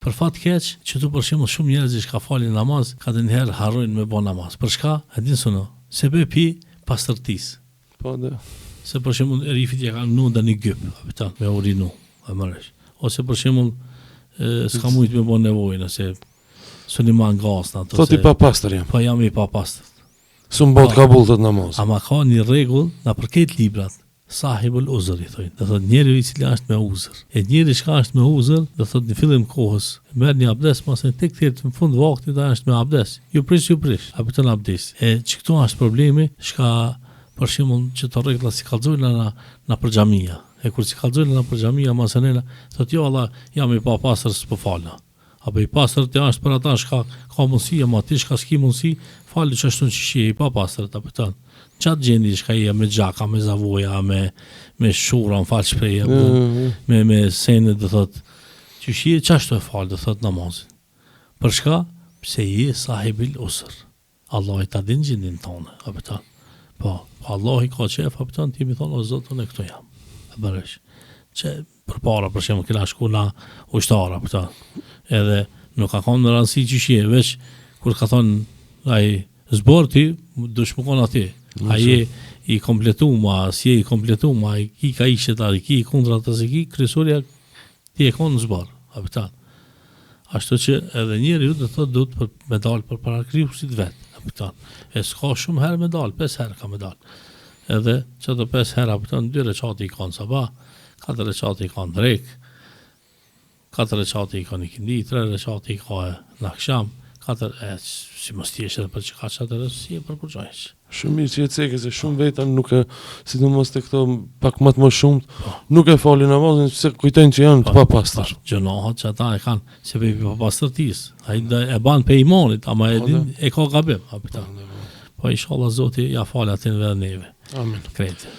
Për fat keq, që tu për shembull shumë njerëz që ka falin namaz, ka të njëherë harrojnë me bë namaz. Për çka? E din sono. Sebepi pastërtisë. Po dhe. Se për shembull rifit ja kanë në një gyp, kapitan, me urinu, e marrësh. Ose për shembull s'ka mujt me bë nevojën, ose Suliman Gasna. Thot i papastër jam. Po jam i papastër. S'u bot kabull të namaz. Ama ka një rregull na përket librat. Sahibul uzr I thojnë. Do thotë njeriu I cili është me uzër. E njeriu që është me uzër, do thotë në fillim kohës, merr një abdes, mos e tek thirr në fund vaktit ai është me abdes. Ju prish. Apo abdes. E ç'kto është problemi, shka për shembull që të rregullat si kallzojnë na për xhamia. E kur si kallzojnë na për xhamia masanela, thotë jo Allah, jam I papastër s'po falna. Apo I pastër të është për ata shka ka mundësi, ama ti shka s'ki mundësi, falë që ashtu që shie I papastër të apëtan. Qatë gjendi shka I me gjaka, me zavoja, me shura, në falë shpreja, me sene, dhe thot, që shie që ashtu e falë, dhe thot namazin. Për shka? Pse I sahibil usër. Allah I ta din gjendin tonë, apëtan. Po, Allah I ka qef, apëtan, ti mi thonë, o zotën e këto jam. E bërësh. Që për para, për shemë, kena shku na ushtara, apëtan. Edhe nuk ka konë në rëndësi që shie, veç kur ka thonë ai zborti, dush më konë ati. Ai I kompletuma, si I kompletuma, I ki ka ishet ati, ki I kundra të se ki, kryesorja ti e konë në zbor, apitan. Ashtu që edhe njeri ju dhe thot du të medal për para kryusit vetë, apitan. E s'ka shumë herë medal, 5 herë ka medal. Edhe që të 5 herë, apitan, 2 reqati I kanë sabah, 4 reqati I kanë drek, 4 reqati I ka një kindi, 3 reqati I ka në aksham, 4, si mos t'jesh edhe për që ka qatë si e për përgjojsh. Shumë mirë që e ceke, se shumë veta nuk e, si në mos të këto pak matë më shumë, nuk e fali namazin, se kujtojnë që janë të papastër. Gjënohat që ata e kanë, se për papastërtisë, a I e banë pe imanit, ama e ka gabim. Po inshallah Zoti ja falë atin dhe neve. Amin. Krejtë.